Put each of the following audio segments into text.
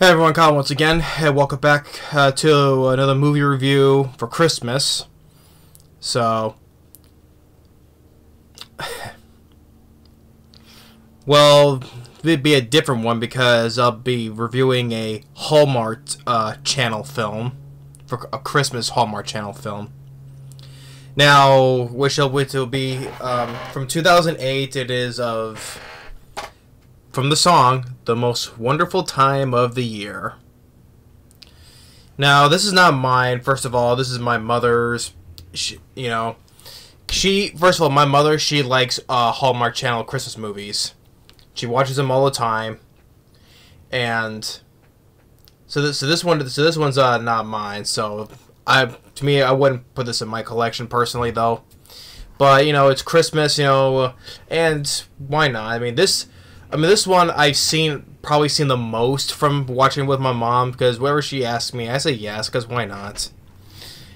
Hey everyone, Colin once again. Hey, welcome back to another movie review for Christmas. So, well, it'd be a different one because I'll be reviewing a Hallmark channel film, for a Christmas Hallmark channel film. Now, which will be from 2008. It is from the song, "The Most Wonderful Time of the Year." Now, this is not mine, first of all. This is my mother's. First of all, my mother, she likes Hallmark Channel Christmas movies. She watches them all the time. And so this one's not mine. So to me, I wouldn't put this in my collection personally, though. But, it's Christmas, and why not? I mean, this one I've probably seen the most from watching with my mom, because whenever she asks me, I say yes, because why not?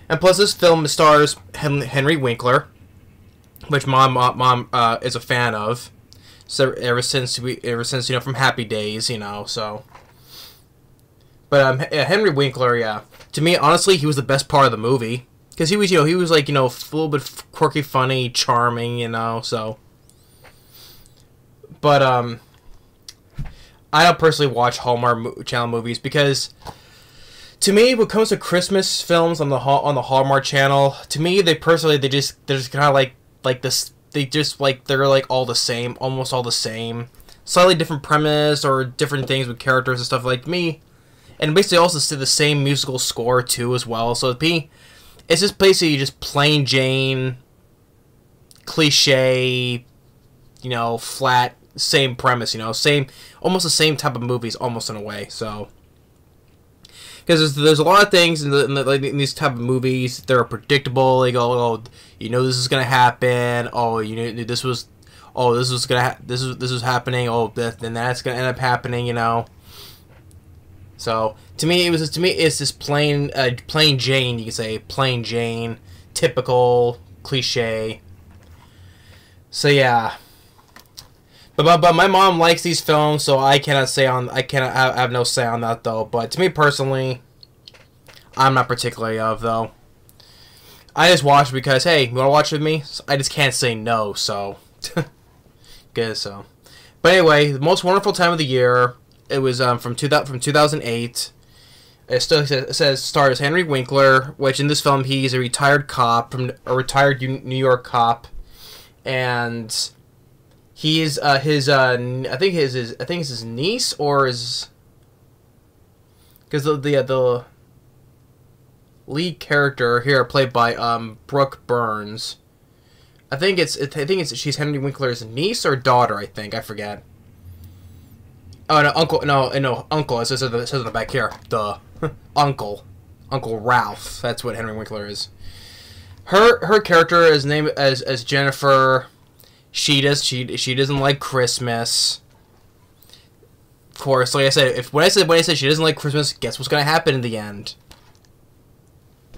And plus, this film stars Henry Winkler, which mom is a fan of. So ever since from Happy Days, so. But Henry Winkler, yeah, to me, honestly, he was the best part of the movie, because he was like, a little bit quirky, funny, charming, so. But, I don't personally watch Hallmark Channel movies because, to me, when it comes to Christmas films on the Hallmark Channel, to me, they're just kind of like this. They're like all the same, almost all the same, slightly different premise or different things with characters and stuff like me, and basically also the same musical score too as well. So to me, it's just basically just plain Jane, cliche, flat. Same premise, almost the same type of movies, almost in a way. So, because there's a lot of things in these type of movies that are predictable. They go, oh, this is gonna happen. Oh, this was happening. Oh, then that's gonna end up happening. So to me, it's this plain Jane. You can say plain Jane, typical cliche. So yeah. But my mom likes these films, so I have no say on that though. But to me personally, I'm not particularly though. I just watch because, hey, you wanna watch with me? I just can't say no, so good. So, but anyway, The Most Wonderful Time of the Year. It was from 2008. It says stars Henry Winkler, which in this film he's a retired cop from a retired New York cop, and he is I think it's his niece or his, because the lead character here played by Brooke Burns. I think she's Henry Winkler's niece or daughter. I forget. Oh no, uncle. No, uncle. It says in the back here. The Uncle Ralph. That's what Henry Winkler is. Her character is named as Jennifer. She doesn't like Christmas. Of course, like I said, when I said she doesn't like Christmas, guess what's gonna happen in the end?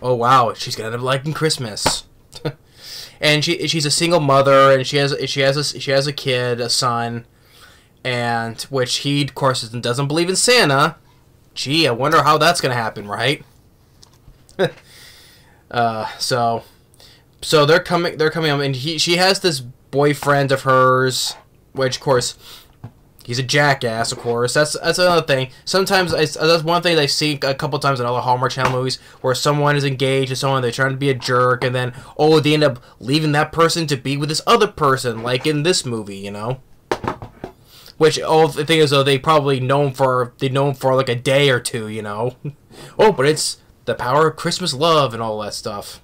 Oh wow, she's gonna end up liking Christmas. And she's a single mother, and she has a kid, a son, and which he of course doesn't believe in Santa. Gee, I wonder how that's gonna happen, right? So they're coming up, and she has this boyfriend of hers, which of course he's a jackass. Of course, that's another thing. Sometimes that's one thing I've seen a couple times in other Hallmark Channel movies where someone is engaged to someone, they're trying to be a jerk, and then they end up leaving that person to be with this other person, like in this movie, Which the thing is though, they probably know him for like a day or two, Oh, but it's the power of Christmas love and all that stuff.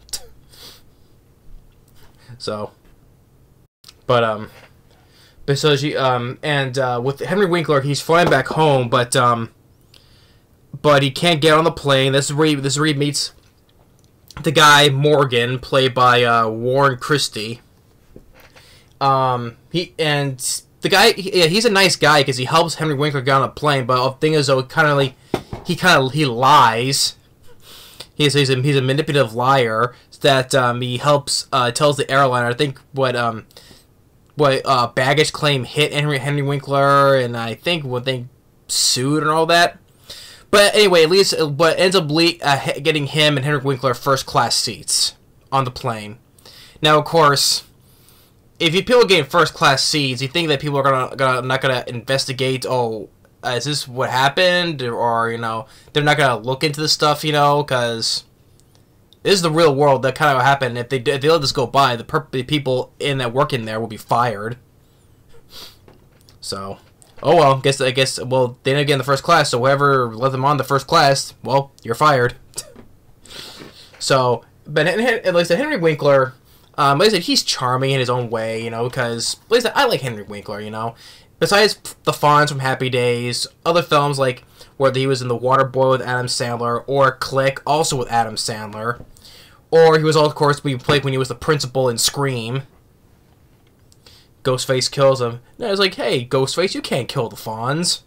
So. But so she with Henry Winkler, he's flying back home, but he can't get on the plane. This is where he meets the guy Morgan, played by Warren Christie. The guy, he's a nice guy because he helps Henry Winkler get on a plane. But the thing is, though, he lies. He's a manipulative liar that he helps tells the airliner, I think what baggage claim hit Henry Winkler, and I think what they sued and all that. But anyway, at least but ends up getting him and Henry Winkler first class seats on the plane. Now, of course, if people getting first class seats, you think that people are not gonna investigate. Oh, is this what happened? Or they're not gonna look into this stuff, because this is the real world. That kind of happened. If they let this go by, the people that work in there will be fired. So, oh well. I guess. Well, they didn't get in the first class, so whoever let them on the first class, well, you're fired. So, but like I said, Henry Winkler. Like I said, he's charming in his own way, because like I said, I like Henry Winkler. Besides the Fonz from Happy Days, other films like where he was in The Waterboy with Adam Sandler, or Click, also with Adam Sandler, or he was, of course, played when he was the principal in Scream. Ghostface kills him. And I was like, hey, Ghostface, you can't kill the Fonz.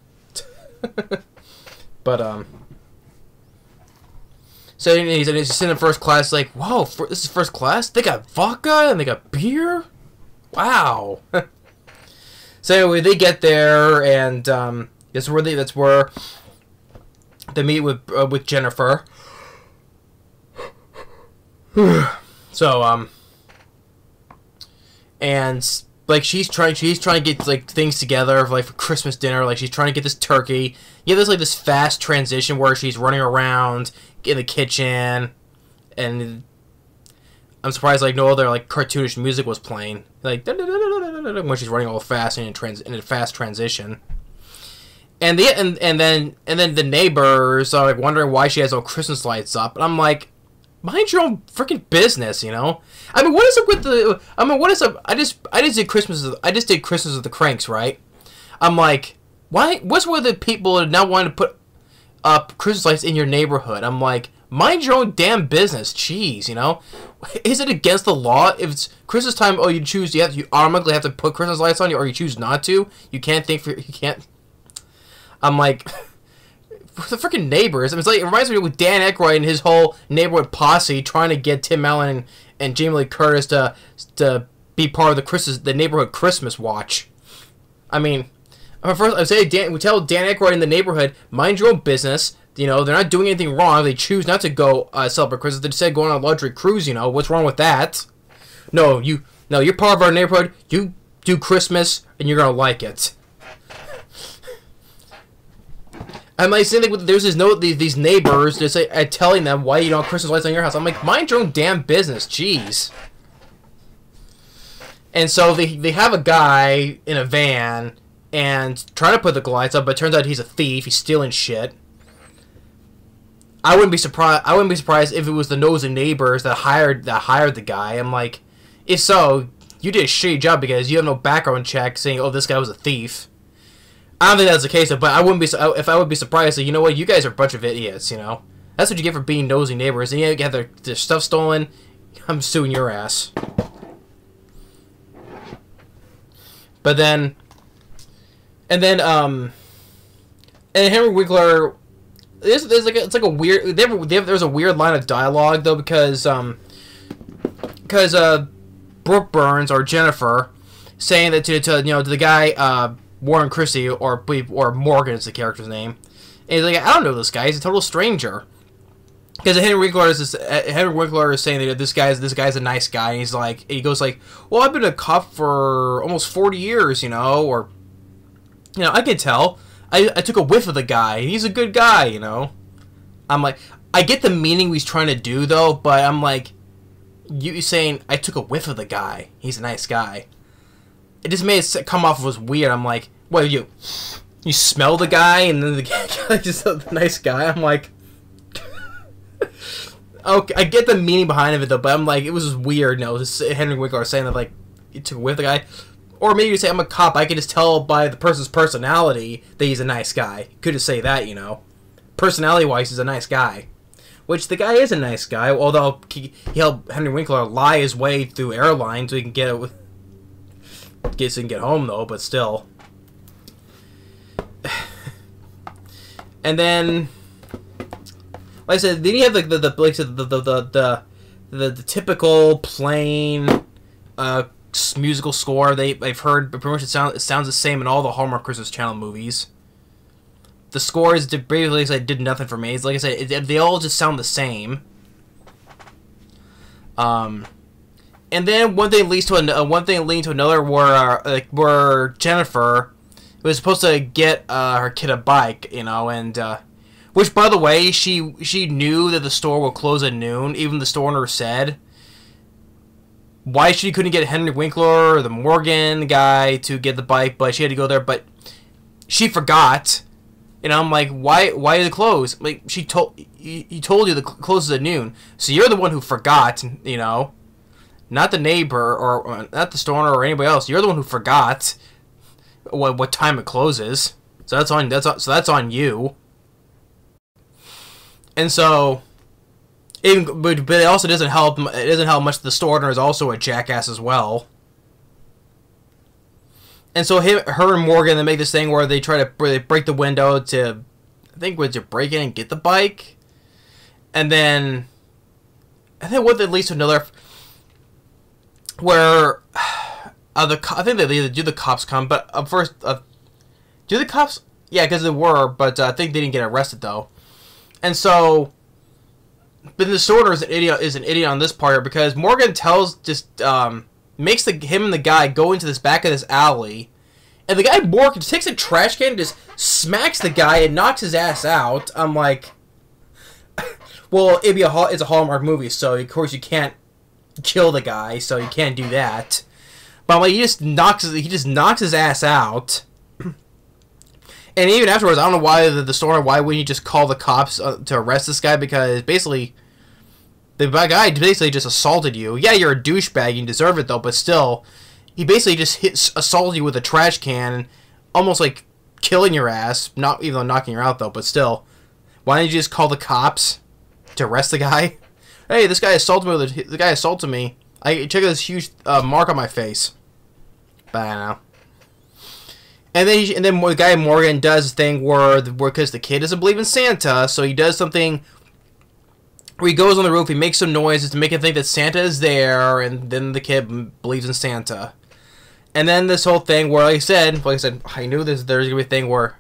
But, so he's sitting in first class, like, whoa, this is first class? They got vodka and they got beer? Wow. So anyway, they get there, and that's where they meet with Jennifer. So and like she's trying to get like things together for Christmas dinner. Like she's trying to get this turkey. Yeah, there's like this fast transition where she's running around in the kitchen, and I'm surprised like no other like cartoonish music was playing, like when she's running all fast and in a fast transition. And then the neighbors are like wondering why she has no Christmas lights up, and I'm like, mind your own freaking business, I mean, what is it with the? I mean, what is up? I just did Christmas. I just did Christmas with the Cranks, right? I'm like, why? What's with the people now wanting to put up Christmas lights in your neighborhood? I'm like, mind your own damn business. Jeez, Is it against the law if it's Christmas time? Oh, you automatically have to put Christmas lights on you, or you choose not to. You can't. I'm like, the freaking neighbors. I mean, it reminds me with Dan Aykroyd and his whole neighborhood posse trying to get Tim Allen and Jamie Lee Curtis to be part of the neighborhood Christmas watch. I mean, first I say we tell Dan Aykroyd in the neighborhood, mind your own business. They're not doing anything wrong. They choose not to go celebrate Christmas. They decide going on a luxury cruise. What's wrong with that? No, you're part of our neighborhood. You do Christmas and you're gonna like it. I'm like saying like there's these neighbors just telling them why you don't have Christmas lights on your house. I'm like, mind your own damn business, jeez. And so they have a guy in a van and trying to put the lights up, but it turns out he's a thief. He's stealing shit. I wouldn't be surprised if it was the nosy neighbors that hired the guy. I'm like, if so, you did a shitty job because you have no background check saying, oh, this guy was a thief. I don't think that's the case, but I would be surprised. So you know what? You guys are a bunch of idiots. That's what you get for being nosy neighbors. And you get their stuff stolen. I'm suing your ass. But then, and Henry Winkler. There's a weird. There's a weird line of dialogue though because Brooke Burns or Jennifer saying that to the guy. Warren Christie, or Morgan is the character's name. And he's like, I don't know this guy. He's a total stranger. Because Henry Winkler is saying that this guy's a nice guy. And he goes like, well, I've been a cop for almost 40 years, or I can tell. I took a whiff of the guy. He's a good guy, I'm like, I get the meaning he's trying to do though, but I'm like, you saying I took a whiff of the guy. He's a nice guy. It just made it come off as weird. I'm like, what, you smell the guy and then the guy just a nice guy? I'm like, okay, I get the meaning behind it though, but I'm like, it was just weird. Henry Winkler saying that like, you took with the guy, or maybe you say I'm a cop. I can just tell by the person's personality that he's a nice guy. Could just say that, personality wise, he's a nice guy, which the guy is a nice guy. Although he helped Henry Winkler lie his way through airlines so he can get it with. Guess he can get home though, but still. And then, like I said, then you have the typical plain musical score. I've heard pretty much it sounds the same in all the Hallmark Christmas Channel movies. the scores basically did nothing for me. It's like I said, they all just sound the same. And then one thing leads to another, where Jennifer was supposed to get her kid a bike, you know, and which, by the way, she knew that the store will close at noon. Even the store owner said why she couldn't get Henry Winkler or the Morgan guy to get the bike, but she had to go there. But she forgot, and I'm like, why did it close? Like, he told you the closes at noon, so you're the one who forgot, you know. Not the neighbor, or not the store owner or anybody else. You're the one who forgot what time it closes. So that's on you. And so, but it also doesn't help. It doesn't help much. The store owner is also a jackass as well. And so her and Morgan, they make this thing where they break the window to, I think, to break in and get the bike. And then I think what that leads to another, where I think they do the cops come, but first, do the cops? Yeah, because they were, but I think they didn't get arrested though. And so, but the store owner is an idiot on this part, because Morgan makes him and the guy go into this back of this alley, and the guy Morgan just takes a trash can and just smacks the guy and knocks his ass out. I'm like, well, it's a Hallmark movie, so of course you can't kill the guy, so you can't do that. But I'm like, he just knocks his ass out. And even afterwards, I don't know why the store, why wouldn't you just call the cops to arrest this guy? Because basically, the guy basically just assaulted you. Yeah, you're a douchebag, you deserve it though, but still, he basically just assaulted you with a trash can, almost like killing your ass. Not even knocking you out though, but still. Why didn't you just call the cops to arrest the guy? Hey, this guy assaulted me. The guy assaulted me. Check out this huge mark on my face. But I don't know. And then the guy Morgan does this thing where because the kid doesn't believe in Santa, so he does something where he goes on the roof, he makes some noises to make him think that Santa is there, and then the kid believes in Santa. And then this whole thing where, like I said, I knew there's gonna be a thing where,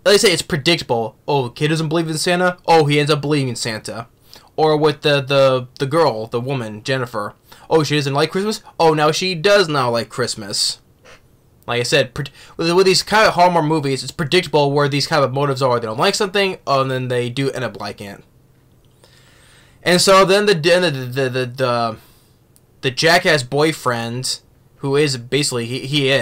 like I say, it's predictable. Oh, the kid doesn't believe in Santa. Oh, he ends up believing in Santa. Or with the girl, the woman, Jennifer. Oh, she doesn't like Christmas. Oh, now she does now like Christmas. Like I said, with these kind of Hallmark movies, it's predictable where these kind of motives are. They don't like something, and then they do end up liking it. And so then the jackass boyfriend, who is basically he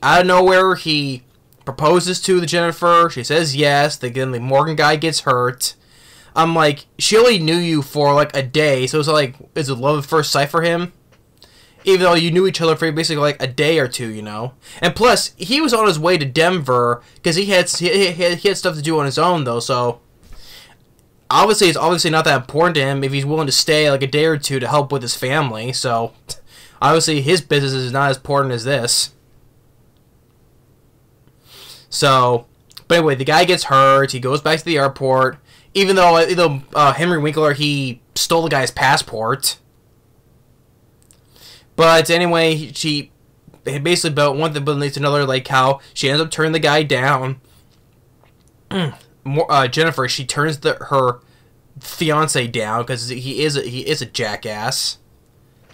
out of nowhere he proposes to the Jennifer. She says yes. Then the Morgan guy gets hurt. I'm like, she only knew you for like a day, so it's like, is it love at first sight for him? Even though you knew each other for basically like a day or two, you know. And plus, he was on his way to Denver because he had stuff to do on his own though. So obviously, it's obviously not that important to him if he's willing to stay like a day or two to help with his family. So obviously, his business is not as important as this. So, but anyway, the guy gets hurt. He goes back to the airport. Even though Henry Winkler, he stole the guy's passport. But anyway, she basically built one thing, but leads to another, like how she ends up turning the guy down. Jennifer, she turns her fiance down because he is a jackass,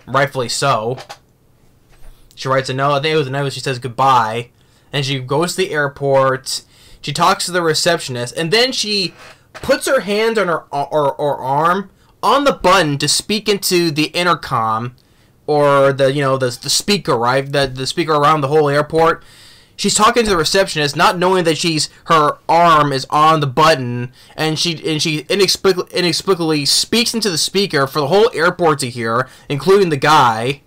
rightfully so. She writes a note. I think it was a note. She says goodbye, and she goes to the airport. She talks to the receptionist, and then she puts her hand on her arm on the button to speak into the intercom. Or the speaker, right? The speaker around the whole airport. She's talking to the receptionist, not knowing that her arm is on the button, and she inexplicably speaks into the speaker for the whole airport to hear, including the guy.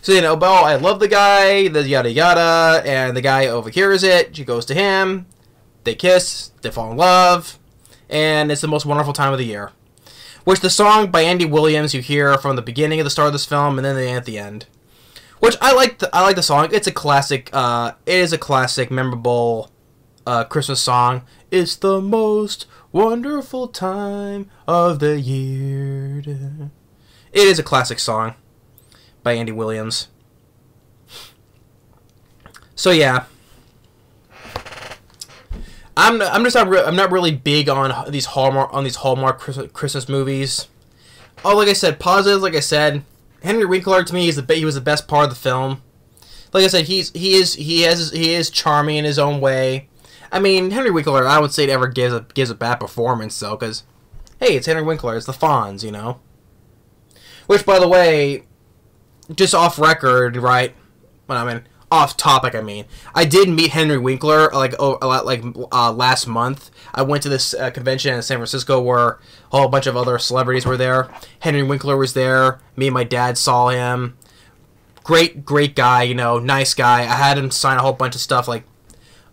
So well, I love the guy, the yada yada, and the guy overhears it. She goes to him, they kiss, they fall in love, and it's the most wonderful time of the year. Which the song by Andy Williams you hear from the beginning of the start of this film and then at the end. Which I like the song. It's a classic. It is a classic, memorable Christmas song. It's the most wonderful time of the year. It is a classic song by Andy Williams. So yeah. I'm not really big on these Hallmark Christmas movies. Oh, like I said, positives. Like I said, Henry Winkler to me he was the best part of the film. Like I said, he is charming in his own way. I mean, Henry Winkler, I would say never gives a bad performance though, because hey, it's Henry Winkler, it's the Fonz, you know. Which, by the way, just off record, right? Well, I mean, off topic. I mean, I did meet Henry Winkler last month. I went to this convention in San Francisco where a whole bunch of other celebrities were there. Henry Winkler was there. Me and my dad saw him. Great guy, you know, nice guy. I had him sign a whole bunch of stuff, like,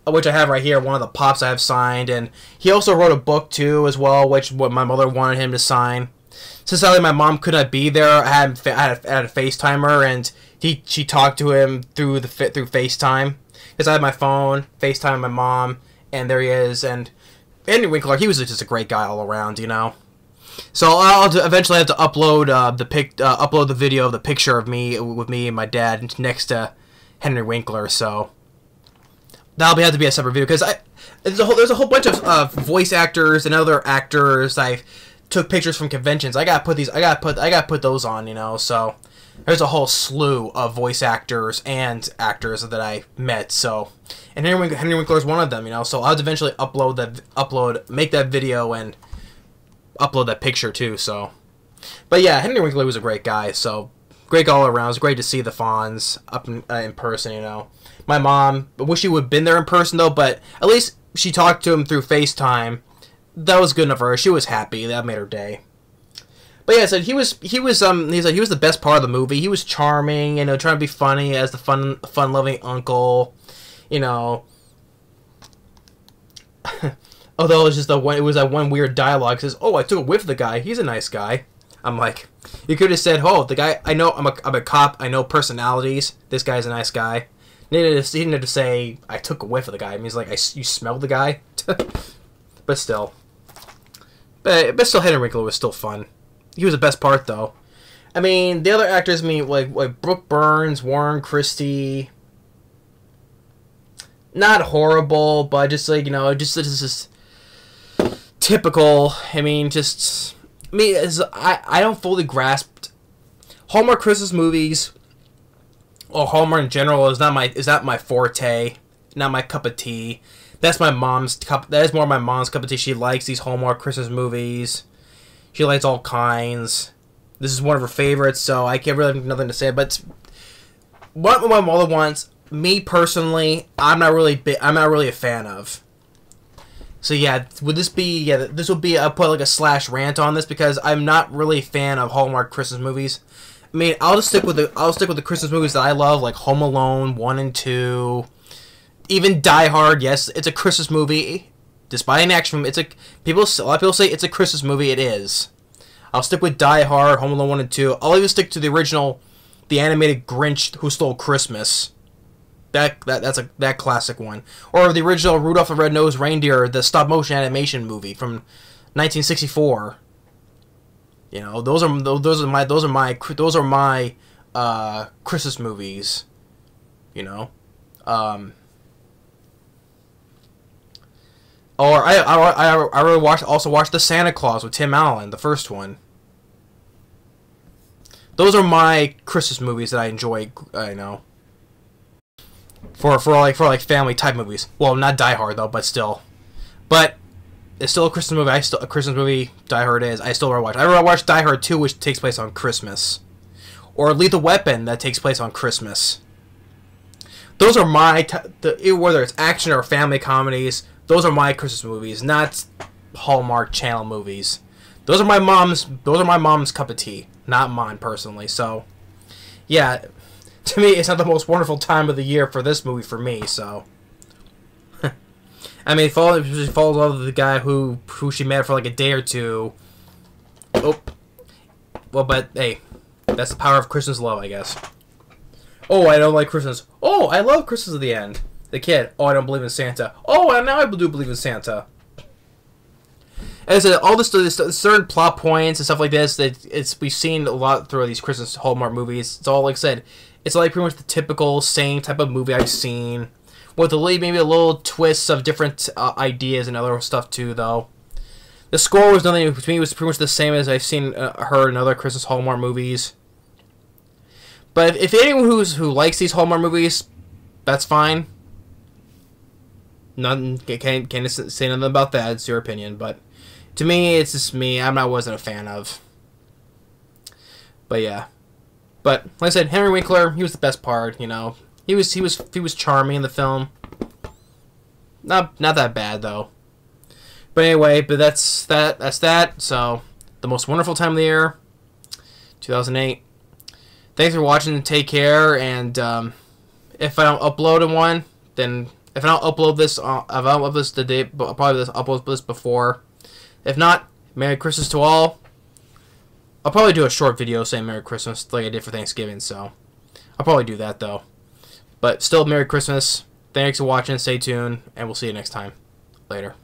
which I have right here, one of the pops I have signed, and he also wrote a book, too, as well, which what my mother wanted him to sign. Since sadly my mom could not be there, I had a FaceTime her, and she talked to him through FaceTime, because I had my phone, FaceTime my mom, and there he is, and Henry Winkler, he was just a great guy all around, you know. So I'll eventually have to upload upload the video of the picture of me with me and my dad next to Henry Winkler. So that'll have to be a separate video because there's a whole bunch of voice actors and other actors I took pictures from conventions. I gotta put those on, you know. So there's a whole slew of voice actors and actors that I met. So and Henry Winkler is one of them, you know. So I'll eventually make that video and upload that picture too. So but yeah, Henry Winkler was a great guy, so great all around. It was great to see the Fonz up in person, you know. My mom, I wish she would have been there in person though, but at least she talked to him through FaceTime. That was good enough for her. She was happy. That made her day. But yeah, so he was the best part of the movie. He was charming, you know, trying to be funny as the fun-loving uncle, you know. Although it was that one weird dialogue. It says, "Oh, I took a whiff of the guy. He's a nice guy." I'm like, you could have said, "Oh, the guy. I know. I'm a cop. I know personalities. This guy's a nice guy." He didn't have to say, "I took a whiff of the guy." I mean, he's like, "You smelled the guy." But still, Henry Winkler was still fun. He was the best part, though. I mean, the other actors, I mean, like Brooke Burns, Warren Christie. Not horrible, but just like, you know, just typical. I mean, I don't fully grasp Hallmark Christmas movies, or Hallmark in general is not my forte, not my cup of tea. That's my mom's cup. That is more my mom's cup of tea. She likes these Hallmark Christmas movies. She likes all kinds. This is one of her favorites, so I can't really have nothing to say. But what my mother wants, me personally, I'm not really a fan of. So yeah, this would be I'll put like a /rant on this because I'm not really a fan of Hallmark Christmas movies. I mean, I'll stick with the Christmas movies that I love, like Home Alone 1 and 2. Even Die Hard, yes, it's a Christmas movie. Despite an action film, a lot of people say it's a Christmas movie. It is. I'll stick with Die Hard, Home Alone 1 and 2. I'll even stick to the original, the animated Grinch Who Stole Christmas. That classic one. Or the original Rudolph the Red-Nosed Reindeer, the stop-motion animation movie from 1964. You know, those are my Christmas movies. You know, or I really also watched the Santa Claus with Tim Allen, the first one. Those are my Christmas movies that I enjoy. I know. For family type movies. Well, not Die Hard though, but still. But it's still a Christmas movie. A Christmas movie. Die Hard is. I still watch. I rather watch Die Hard 2, which takes place on Christmas, or Lethal Weapon that takes place on Christmas. Those are my whether it's action or family comedies. Those are my Christmas movies, not Hallmark Channel movies. Those are my mom's cup of tea, not mine personally. So, yeah. To me, it's not the most wonderful time of the year for this movie for me, so. I mean, she falls in love with the guy who she met for like a day or two. Oh. Well, but, hey, that's the power of Christmas love, I guess. Oh, I don't like Christmas. Oh, I love Christmas at the end. The kid. Oh, I don't believe in Santa. Oh, and now I do believe in Santa. As I said, all this certain plot points and stuff like this that we've seen a lot through these Christmas Hallmark movies. It's all, like I said, it's like pretty much the typical same type of movie I've seen, with maybe a little twists of different ideas and other stuff too. Though the score was nothing to me. It was pretty much the same as I've seen heard in other Christmas Hallmark movies. But if anyone who likes these Hallmark movies, that's fine. Nothing, can't say nothing about that. It's your opinion, but to me, it's just me. I wasn't a fan of. But yeah, but like I said, Henry Winkler, he was the best part. You know, he was charming in the film. Not that bad though. But anyway, that's that. So the most wonderful time of the year, 2008. Thanks for watching and take care. And if I don't upload in one, then if I don't upload this, if I don't upload this today, I'll probably upload this before. If not, Merry Christmas to all. I'll probably do a short video saying Merry Christmas like I did for Thanksgiving. So I'll probably do that though. But still, Merry Christmas. Thanks for watching. Stay tuned, and we'll see you next time. Later.